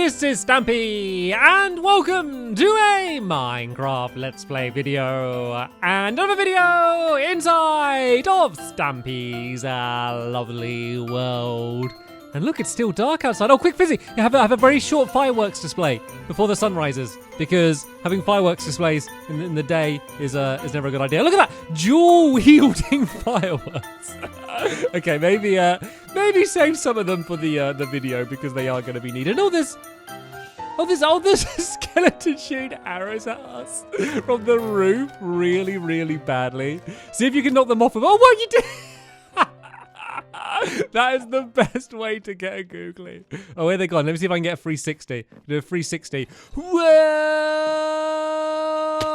this is Stampy, and welcome to a Minecraft Let's Play video, and another video inside of Stampy's lovely world. And look, it's still dark outside. Oh, quick, Fizzy, you have a very short fireworks display before the sun rises, because having fireworks displays in the day is never a good idea. Look at that, dual-wielding fireworks. Okay, maybe save some of them for the video because they are going to be needed. There's a skeleton shooting arrows at us from the roof really, really badly. See if you can knock them off. Oh, what you did? That is the best way to get a googly. Oh, where are they gone? Let me see if I can get a 360. Do a 360. Whoa!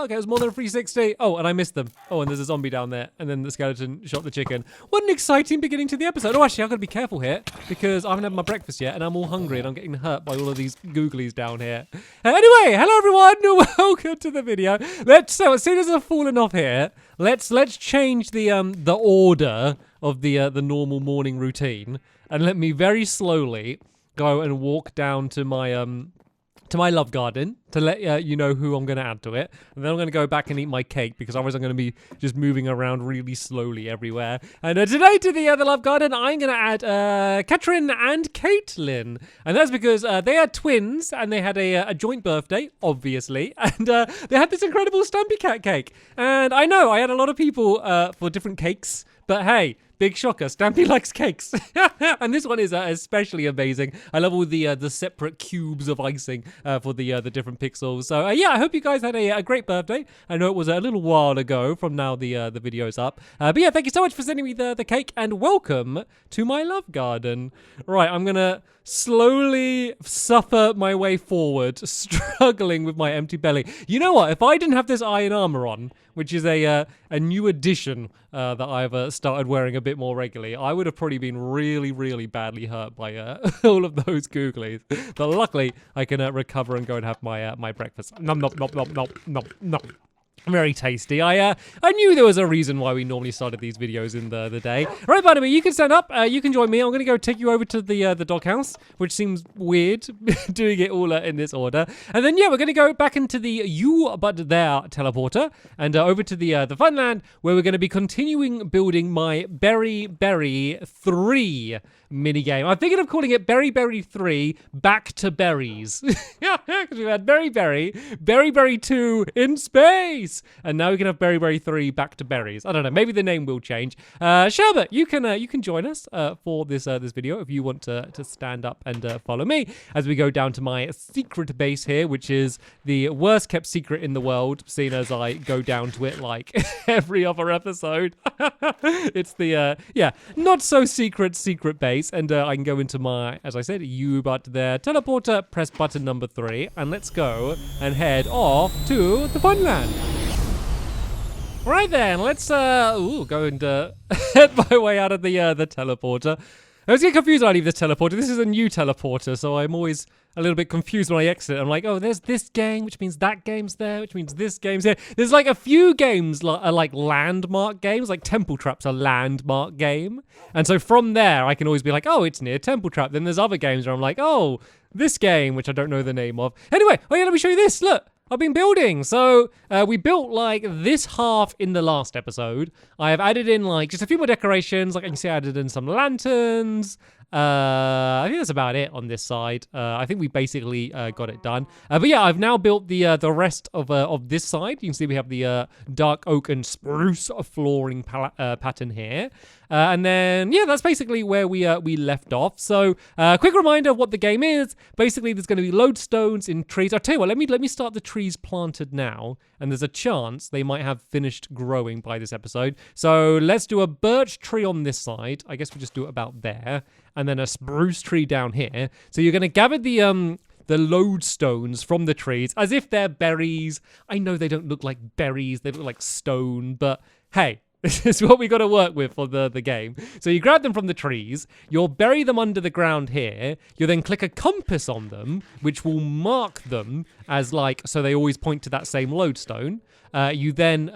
Okay, it was more than a 360. Oh, and I missed them. Oh, and there's a zombie down there. And then the skeleton shot the chicken. What an exciting beginning to the episode. Oh, actually, I've got to be careful here because I haven't had my breakfast yet and I'm all hungry and I'm getting hurt by all of these googlies down here. Anyway, hello everyone. Welcome to the video. So as soon as I've fallen off here, let's change the order of the normal morning routine, and let me very slowly go and walk down to my love garden to let you know who I'm going to add to it, and then I'm going to go back and eat my cake because otherwise I'm going to be just moving around really slowly everywhere. And today to the love garden, I'm going to add Katrin and Caitlin, and that's because they are twins and they had a joint birthday, obviously, and they had this incredible Stampy Cat cake. And I know I had a lot of people for different cakes, but hey, big shocker, Stampy likes cakes. And this one is especially amazing. I love all the separate cubes of icing for the different pixels. So yeah, I hope you guys had a great birthday. I know it was a little while ago from now the video's up. But yeah, thank you so much for sending me the cake, and welcome to my love garden. Right, I'm gonna slowly suffer my way forward, struggling with my empty belly. You know what? If I didn't have this iron armor on, which is a new addition that I've started wearing a bit more regularly, I would have probably been really, really badly hurt by all of those googlies. But luckily, I can recover and go and have my breakfast. Nom nom nom nom nom nom nom. Very tasty. I knew there was a reason why we normally started these videos in the day. Right, by the way, you can stand up. You can join me. I'm going to go take you over to the doghouse, which seems weird doing it all in this order. And then, yeah, we're going to go back into the you but there teleporter and over to the funland, where we're going to be continuing building my Burry Berry 3 minigame. I'm thinking of calling it Burry Berry 3 Back to Berries. Yeah, because we've had Burry Berry, Burry Berry 2 in space, and now we can have Burry Berry 3 Back to Berries. I don't know, maybe the name will change. Sherbet, you can join us for this video if you want to stand up and follow me as we go down to my secret base here, which is the worst kept secret in the world, seeing as I go down to it like every other episode. It's the not so secret base. And I can go into my, as I said, you but there teleporter, press button number 3, and let's go and head off to the funland. Right then, let's go and head my way out of the teleporter. I was getting confused when I leave this teleporter. This is a new teleporter, so I'm always a little bit confused when I exit. I'm like, oh, there's this game, which means that game's there, which means this game's here. There's like a few games like landmark games, like Temple Trap's a landmark game. And so from there, I can always be like, oh, it's near Temple Trap. Then there's other games where I'm like, oh, this game, which I don't know the name of. Anyway, oh yeah, let me show you this. Look. I've been building. So we built like this half in the last episode. I have added in like just a few more decorations. Like I can see I added in some lanterns. I think that's about it on this side. I think we basically got it done. But yeah, I've now built the rest of this side. You can see we have the dark oak and spruce flooring pattern here. And then, yeah, that's basically where we left off. So, quick reminder of what the game is. Basically, there's going to be lodestones in trees. I'll tell you what, let me start the trees planted now. And there's a chance they might have finished growing by this episode. So, let's do a birch tree on this side. I guess we'll just do it about there. And then a spruce tree down here. So, you're going to gather the lodestones from the trees as if they're berries. I know they don't look like berries. They look like stone. But, hey. This is what we got to work with for the game. So you grab them from the trees, you'll bury them under the ground here, you'll then click a compass on them, which will mark them as like, so they always point to that same lodestone. You then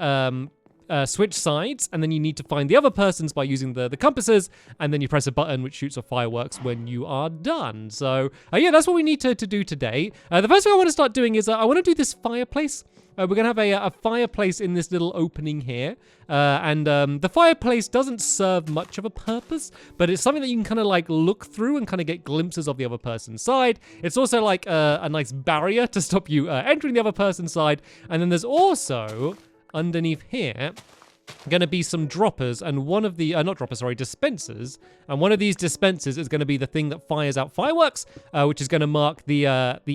switch sides, and then you need to find the other person's by using the compasses, and then you press a button which shoots off fireworks when you are done. So yeah, that's what we need to do today. The first thing I want to start doing is I want to do this fireplace. We're going to have a fireplace in this little opening here. And the fireplace doesn't serve much of a purpose, but it's something that you can kind of like look through and kind of get glimpses of the other person's side. It's also like a nice barrier to stop you entering the other person's side. And then there's also, underneath here, going to be some droppers, and one of the dispensers, and one of these dispensers is going to be the thing that fires out fireworks, which is going to mark the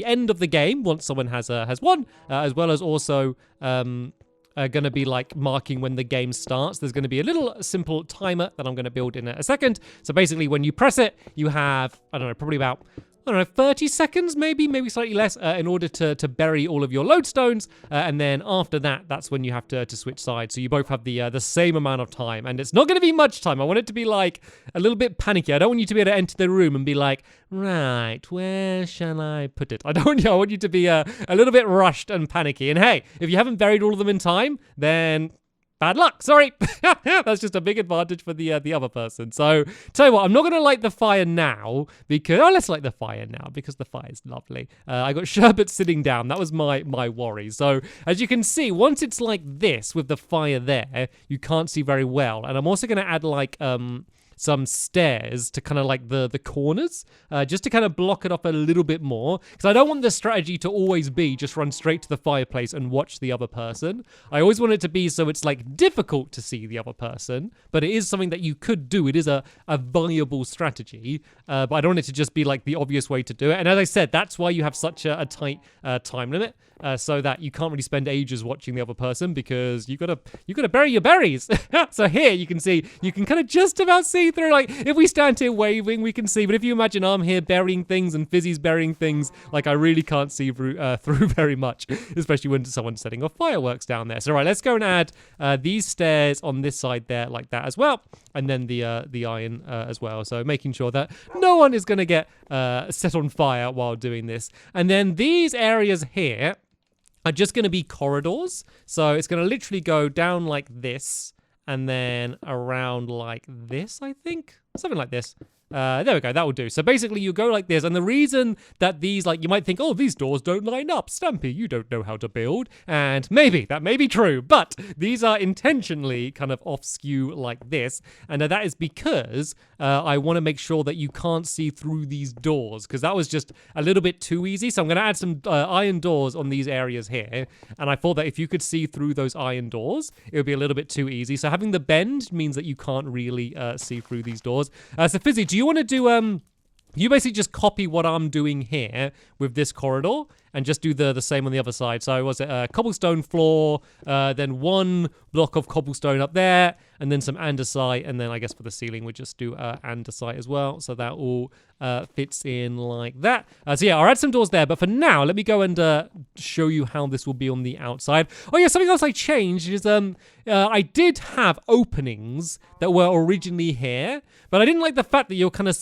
end of the game once someone has won, as well as also going to be like marking when the game starts. There's going to be a little simple timer that I'm going to build in a second. So basically, when you press it, you have, I don't know, probably about 30 seconds, maybe slightly less, in order to bury all of your lodestones, and then after that, that's when you have to switch sides. So you both have the same amount of time, and it's not going to be much time. I want it to be like a little bit panicky. I don't want you to be able to enter the room and be like, right, where shall I put it? I want you to be a little bit rushed and panicky. And hey, if you haven't buried all of them in time, then bad luck, sorry. That's just a big advantage for the other person. So, tell you what, I'm not going to light the fire now because... Oh, let's light the fire now because the fire's lovely. I got Sherbet sitting down. That was my worry. So, as you can see, once it's like this with the fire there, you can't see very well. And I'm also going to add like... some stairs to kind of like the corners, just to kind of block it off a little bit more, because I don't want the strategy to always be just run straight to the fireplace and watch the other person. I always want it to be so it's like difficult to see the other person, but it is something that you could do. It is a viable strategy, but I don't want it to just be like the obvious way to do it. And as I said, that's why you have such a tight time limit, so that you can't really spend ages watching the other person, because you gotta bury your berries. So here you can see, you can kind of just about see through. Like if we stand here waving, we can see, but if you imagine I'm here burying things and Fizzy's burying things, like I really can't see through very much, especially when someone's setting off fireworks down there. So right, let's go and add these stairs on this side there, like that as well, and then the iron as well. So making sure that no one is gonna get set on fire while doing this. And then these areas here are just going to be corridors. So it's going to literally go down like this and then around like this, I think. Something like this. There we go, that will do. So basically you go like this, and the reason that these, like, you might think, oh, these doors don't line up. Stampy, you don't know how to build. And maybe, that may be true, but these are intentionally kind of off skew like this. And that is because I want to make sure that you can't see through these doors, because that was just a little bit too easy. So I'm going to add some iron doors on these areas here. And I thought that if you could see through those iron doors, it would be a little bit too easy. So having the bend means that you can't really see through these doors. So Fizzy, do you want to do you basically just copy what I'm doing here with this corridor and just do the same on the other side? So was it a cobblestone floor, then one block of cobblestone up there, and then some andesite, and then I guess for the ceiling we'll just do andesite as well. So that all fits in like that. So yeah, I'll add some doors there, but for now, let me go and show you how this will be on the outside. Oh yeah, something else I changed is I did have openings that were originally here, but I didn't like the fact that you're kind of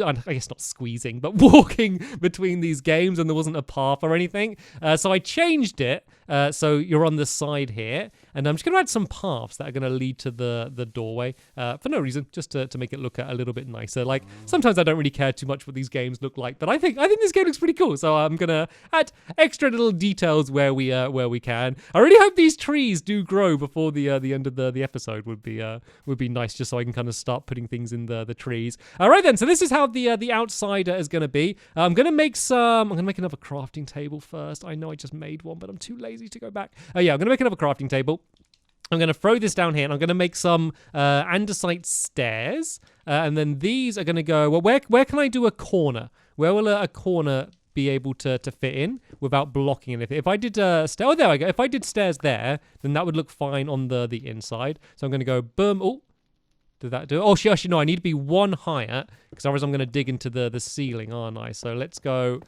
I guess not squeezing, but walking between these games and there wasn't a path or anything. So I changed it so you're on the side here, and I'm just going to add some paths that are going to lead to the doorway for no reason, just to make it look a little bit nicer. Like sometimes I don't really care too much what these games look like, but I think this game looks pretty cool. So I'm going to add extra little details where we can. I really hope these trees do grow before the end of the episode. Would be nice, just so I can kind of start putting things in the trees. All right then, so this is how the outside is going to be. I'm going to make another crafting table first. I know I just made one, but I'm too lazy to go back. Yeah, I'm going to make another crafting table. I'm going to throw this down here, and I'm going to make some andesite stairs. And then these are going to go... Well, where can I do a corner? Where will a corner be able to fit in without blocking anything? If I did there I go. If I did stairs there, then that would look fine on the inside. So I'm going to go boom. Oh, did that do it? Oh, actually, no, I need to be one higher, because otherwise I'm going to dig into the ceiling, aren't I? So let's go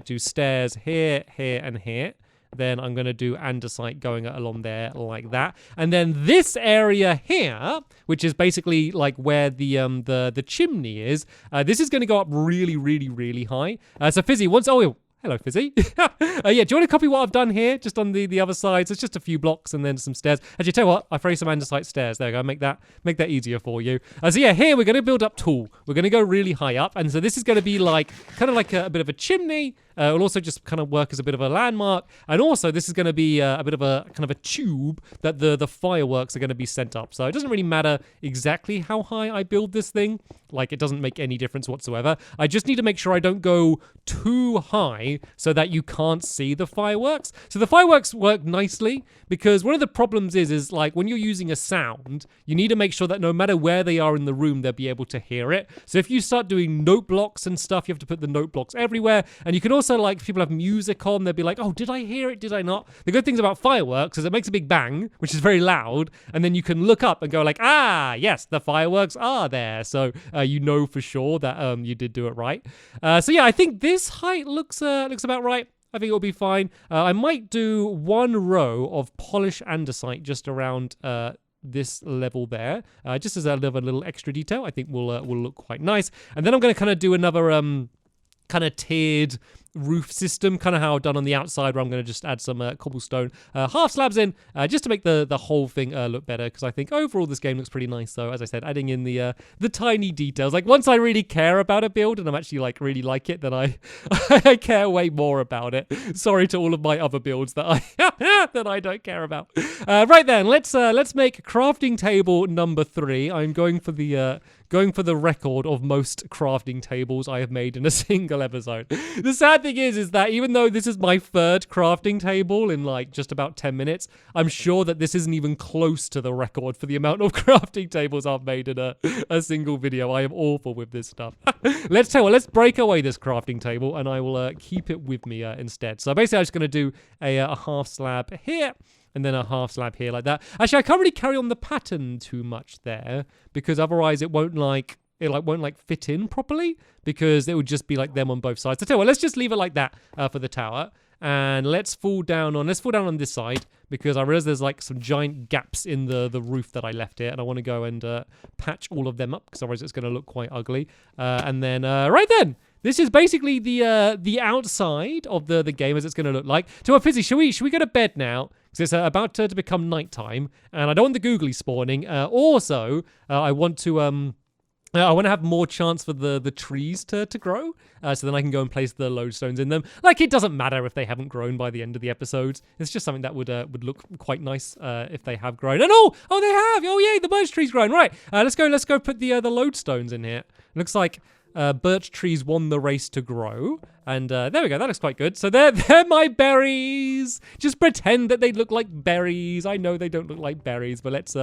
do stairs here, here, and here. Then I'm going to do andesite going along there like that. And then this area here, which is basically like where the chimney is, this is going to go up really, really, really high. So Fizzy, Hello, Fizzy. Yeah, do you want to copy what I've done here? Just on the other side. So it's just a few blocks and then some stairs. Actually, tell you what, I throw some andesite stairs. There we go. Make that easier for you. So yeah, here we're going to build up tall. We're going to go really high up. And so this is going to be like, kind of like a bit of a chimney. It'll also just kind of work as a bit of a landmark. And also, this is going to be a bit of a kind of a tube that the fireworks are going to be sent up. So it doesn't really matter exactly how high I build this thing. Like, it doesn't make any difference whatsoever. I just need to make sure I don't go too high so that you can't see the fireworks. So the fireworks work nicely because one of the problems is like when you're using a sound, you need to make sure that no matter where they are in the room, they'll be able to hear it. So if you start doing note blocks and stuff, you have to put the note blocks everywhere. And you can also, like, if people have music on, they'll be like, oh, did I hear it? Did I not? The good things about fireworks is it makes a big bang, which is very loud. And then you can look up and go like, ah, yes, the fireworks are there. So you know for sure that you did do it right. So yeah, I think this height looks about right. I think it'll be fine. I might do one row of polished andesite just around this level there, just as a little extra detail. I think will look quite nice. And then I'm going to kind of do another kind of tiered roof system, kind of how I've done on the outside, where I'm going to just add some cobblestone half slabs in, just to make the whole thing look better, because I think overall this game looks pretty nice. So as I said, adding in the tiny details, like once I really care about a build and I'm actually like really like it, then I I care way more about it. Sorry to all of my other builds that I that I don't care about. Right then, let's make crafting table number 3. I'm going for the record of most crafting tables I have made in a single episode. The sad thing is that even though this is my 3rd crafting table in like just about 10 minutes, I'm sure that this isn't even close to the record for the amount of crafting tables I've made in a single video. I am awful with this stuff. Let's break away this crafting table and I will keep it with me instead. So basically I'm just going to do a half slab here, and then a half slab here like that. Actually, I can't really carry on the pattern too much there because otherwise it won't fit in properly, because it would just be like them on both sides. So tell you what, let's just leave it like that for the tower, and let's fall down on this side, because I realize there's like some giant gaps in the roof that I left here, and I want to go and patch all of them up, because otherwise it's going to look quite ugly. And then right then, this is basically the outside of the game as it's going to look like. So, Fizzy, should we go to bed now? Because it's about to become nighttime, and I don't want the googly spawning. Also, I want to have more chance for the trees to grow, so then I can go and place the lodestones in them. Like, it doesn't matter if they haven't grown by the end of the episodes. It's just something that would look quite nice if they have grown. And oh, they have! Oh, yay, the birch tree's grown. Right, let's go put the lodestones in here. It looks like birch trees won the race to grow. And there we go. That looks quite good. So they're my berries. Just pretend that they look like berries. I know they don't look like berries, but let's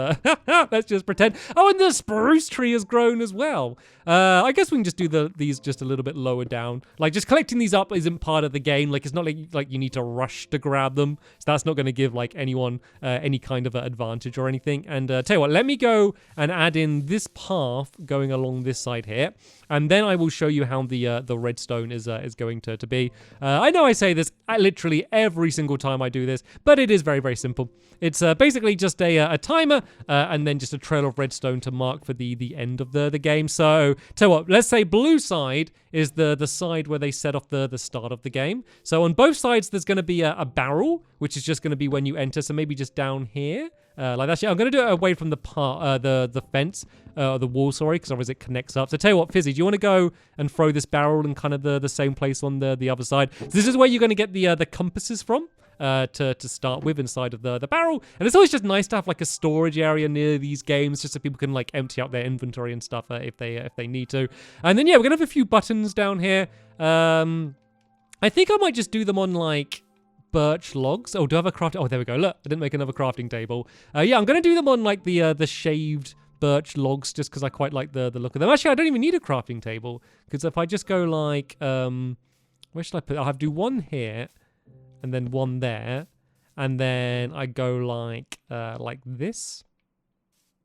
just pretend. Oh, and the spruce tree has grown as well. I guess we can just do these just a little bit lower down. Like, just collecting these up isn't part of the game. Like, it's not like you need to rush to grab them. So that's not going to give like anyone any kind of advantage or anything. And tell you what, let me go and add in this path going along this side here, and then I will show you how the redstone is going to be. I know I say this literally every single time I do this, but it is very, very simple. It's basically just a timer and then just a trail of redstone to mark for the end of the game. So tell you what, let's say blue side is the side where they set off the start of the game. So on both sides there's going to be a barrel, which is just going to be when you enter. So maybe just down here. Like that. I'm going to do it away from the fence, the wall, sorry, because otherwise it connects up. So tell you what, Fizzy, do you want to go and throw this barrel in kind of the same place on the other side? So this is where you're going to get the compasses from. To start with inside of the barrel. And it's always just nice to have like a storage area near these games, just so people can like empty out their inventory and stuff if they need to. And then yeah, we're gonna have a few buttons down here. I think I might just do them on like birch logs. Oh, do I have a craft? Oh, there we go. Look, I didn't make another crafting table. Yeah, I'm gonna do them on like the shaved birch logs, just because I quite like the look of them. Actually, I don't even need a crafting table, because if I just go like where should I put it? I'll have to do one here and then one there, and then I go like this.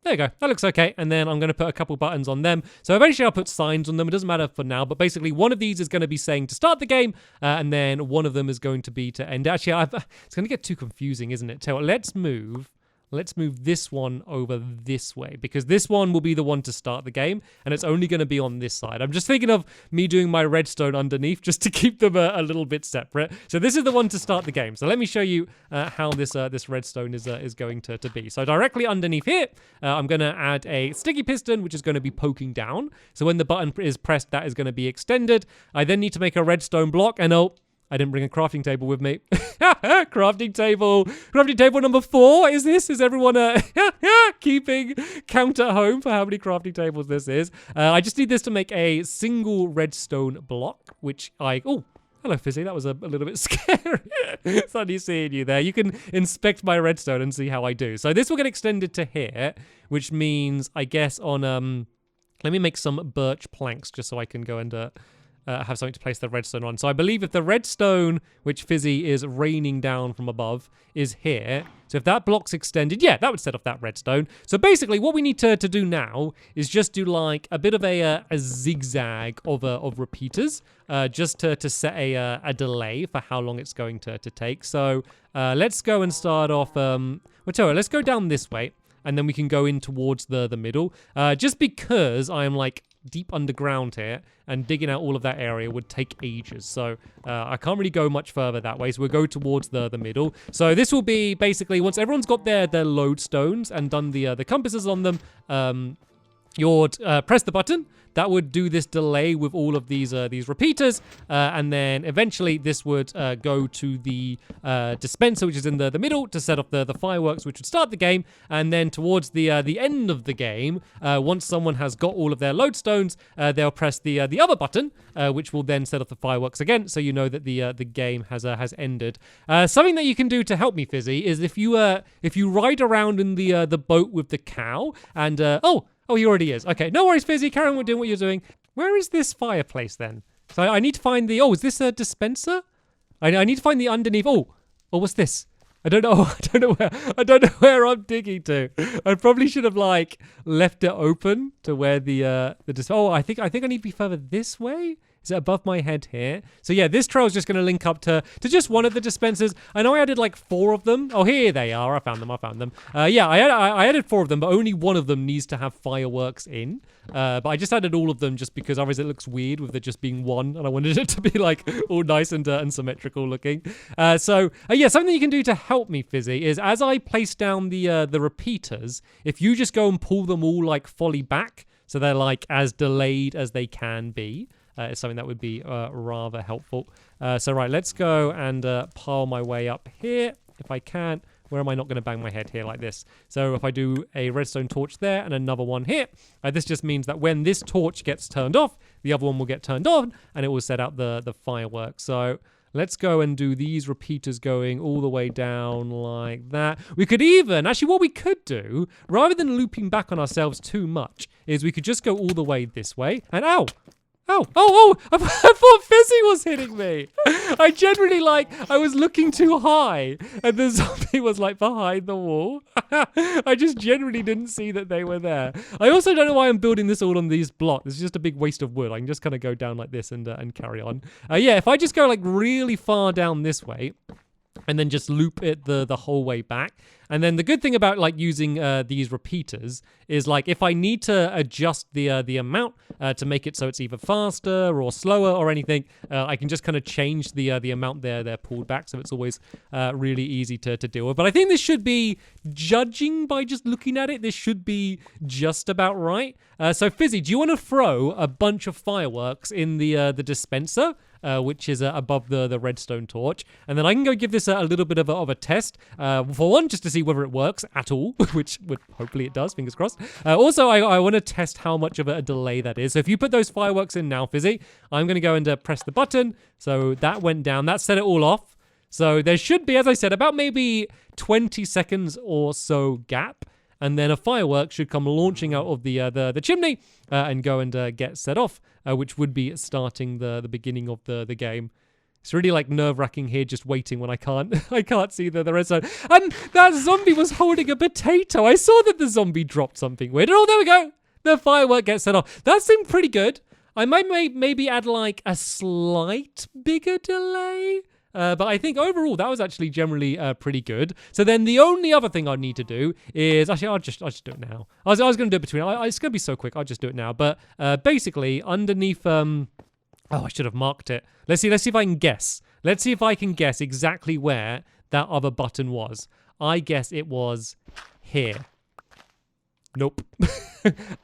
There you go. That looks okay. And then I'm going to put a couple buttons on them. So eventually I'll put signs on them. It doesn't matter for now, but basically one of these is going to be saying to start the game, and then one of them is going to be to end. Actually, it's going to get too confusing, isn't it? Tell you what, let's move let's move this one over this way because this one will be the one to start the game and it's only going to be on this side. I'm just thinking of me doing my redstone underneath just to keep them a little bit separate. So this is the one to start the game. So let me show you how this redstone is going to be. So directly underneath here, I'm going to add a sticky piston, which is going to be poking down. So when the button is pressed, that is going to be extended. I then need to make a redstone block and I didn't bring a crafting table with me. Crafting table number 4 is this? Is everyone keeping count at home for how many crafting tables this is? I just need this to make a single redstone block, which oh, hello, Fizzy. That was a little bit scary. Suddenly seeing you there. You can inspect my redstone and see how I do. So this will get extended to here, which means, I guess, on... let me make some birch planks just so I can go and... have something to place the redstone on. So I believe if the redstone, which Fizzy is raining down from above, is here. So if that block's extended, yeah, that would set off that redstone. So basically what we need to do now is just do like a bit of a zigzag of repeaters, just to set a delay for how long it's going to take. So let's go and start off, let's go down this way. And then we can go in towards the middle. Just because I am like deep underground here and digging out all of that area would take ages. So I can't really go much further that way. So we'll go towards the middle. So this will be basically once everyone's got their lodestones and done the compasses on them, you'll press the button. That would do this delay with all of these repeaters, and then eventually this would go to the dispenser, which is in the middle, to set off the fireworks, which would start the game. And then towards the end of the game, once someone has got all of their lodestones, they'll press the other button, which will then set off the fireworks again, so you know that the game has ended. Something that you can do to help me, Fizzy, is if you ride around in the boat with the cow, and Oh, he already is. Okay, no worries, Fizzy. Carry on doing what you're doing. Where is this fireplace then? So I need to find the... Oh, is this a dispenser? I need to find the underneath... Oh, what's this? I don't know. I don't know where I'm digging to. I probably should have like left it open to where the I think I need to be further this way. Is it above my head here? So yeah, this trail is just going to link up to just one of the dispensers. I know I added like 4 of them. Oh, here they are. I found them. Yeah, I added 4 of them, but only one of them needs to have fireworks in. But I just added all of them just because otherwise it looks weird with there just being one, and I wanted it to be like all nice and symmetrical looking. Yeah, something you can do to help me, Fizzy, is as I place down the repeaters, if you just go and pull them all like fully back, so they're like as delayed as they can be. It's something that would be rather helpful. So right, let's go and pile my way up here if I can. Where am I not going to bang my head here like this? So if I do a redstone torch there and another one here, this just means that when this torch gets turned off, the other one will get turned on and it will set out the fireworks. So let's go and do these repeaters going all the way down like that. We could even, actually what we could do, rather than looping back on ourselves too much, is we could just go all the way this way and ow! Oh, I thought Fizzy was hitting me. I generally I was looking too high and the zombie was like behind the wall. I just generally didn't see that they were there. I also don't know why I'm building this all on these blocks. It's just a big waste of wood. I can just kind of go down like this and carry on. Yeah, if I just go like really far down this way, and then just loop it the whole way back. And then the good thing about like using these repeaters is like if I need to adjust the amount to make it so it's either faster or slower or anything, I can just kind of change the amount they're pulled back, so it's always really easy to deal with. But I think this should be, judging by just looking at it, this should be just about right. So Fizzy, do you want to throw a bunch of fireworks in the dispenser? Which is above the redstone torch. And then I can go give this a little bit of a test. For one, just to see whether it works at all, which hopefully it does, fingers crossed. Also, I want to test how much of a delay that is. So if you put those fireworks in now, Fizzy, I'm going to go and press the button. So that went down. That set it all off. So there should be, as I said, about maybe 20 seconds or so gap. And then a firework should come launching out of the chimney and go and get set off, which would be starting the beginning of the game. It's really like nerve-wracking here, just waiting when I can't see the redstone. And that zombie was holding a potato. I saw that the zombie dropped something weird. Oh, there we go. The firework gets set off. That seemed pretty good. I might maybe add like a slight bigger delay. But I think overall that was actually generally pretty good. So then the only other thing I need to do is actually I'll just do it now. I was going to do it between. It's going to be so quick. I'll just do it now. But basically underneath. Oh, I should have marked it. Let's see if I can guess. Let's see if I can guess exactly where that other button was. I guess it was here. Nope.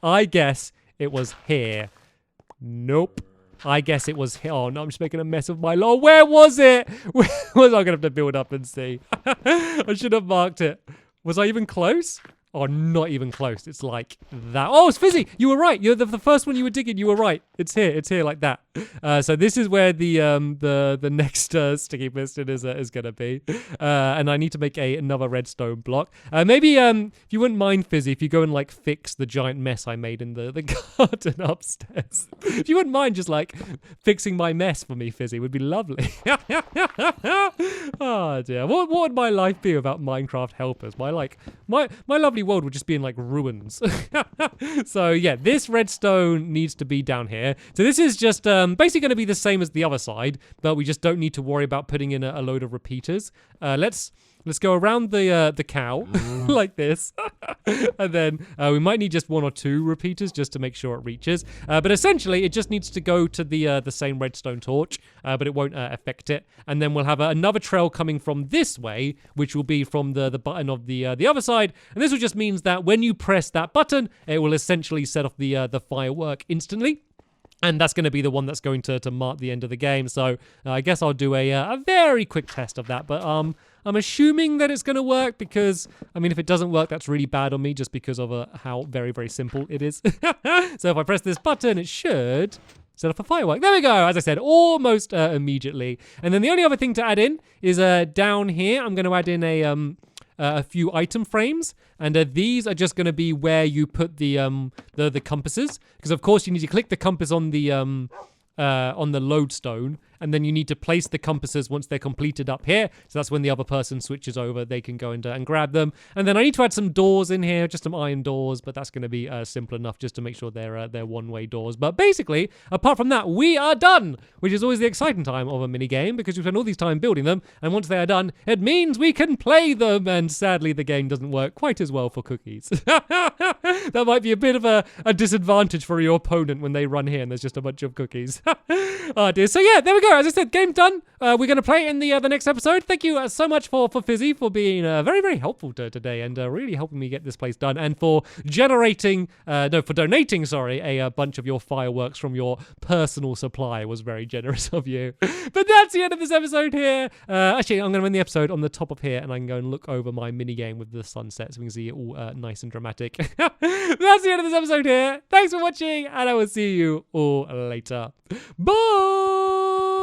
I guess it was here. Nope. I guess it was here. Oh, no, I'm just making a mess of my law. Where was it? Where was I going to have to build up and see? I should have marked it. Was I even close? Oh, not even close. It's like that. Oh, it's Fizzy. You were right. You're the first one you were digging. You were right. It's here. It's here like that. So this is where the next sticky piston is gonna be. And I need to make another redstone block. Maybe if you wouldn't mind, Fizzy, if you go and like fix the giant mess I made in the garden upstairs. If you wouldn't mind just like fixing my mess for me, Fizzy, would be lovely. Oh dear. What would my life be without Minecraft helpers? My lovely world would just be in like ruins. So yeah, this redstone needs to be down here. So this is just basically going to be the same as the other side, but we just don't need to worry about putting in a load of repeaters. Let's go around the cow like this. And then we might need just 1 or 2 repeaters just to make sure it reaches. But essentially, it just needs to go to the same redstone torch, but it won't affect it. And then we'll have another trail coming from this way, which will be from the button of the other side. And this will just means that when you press that button, it will essentially set off the firework instantly. And that's going to be the one that's going to mark the end of the game. So I guess I'll do a very quick test of that. But I'm assuming that it's going to work because, I mean, if it doesn't work, that's really bad on me just because of how very, very simple it is. So if I press this button, it should set off a firework. There we go. As I said, almost immediately. And then the only other thing to add in is down here, I'm going to add in a few item frames, and these are just going to be where you put the compasses, because of course you need to click the compass on the lodestone, and then you need to place the compasses once they're completed up here. So that's when the other person switches over, they can go and grab them. And then I need to add some doors in here, just some iron doors, but that's going to be simple enough just to make sure they're one-way doors. But basically, apart from that, we are done, which is always the exciting time of a mini game because we spend all these time building them, and once they are done, it means we can play them. And sadly, the game doesn't work quite as well for cookies. That might be a bit of a disadvantage for your opponent when they run here and there's just a bunch of cookies. Oh dear. So yeah, there we go. As I said, game done. We're going to play it in the next episode. Thank you so much for Fizzy for being very, very helpful today and really helping me get this place done, and for donating, a bunch of your fireworks from your personal supply. Was very generous of you. But that's the end of this episode here. Actually, I'm going to end the episode on the top of here, and I can go and look over my mini game with the sunset so we can see it all nice and dramatic. That's the end of this episode here. Thanks for watching, and I will see you all later. Bye!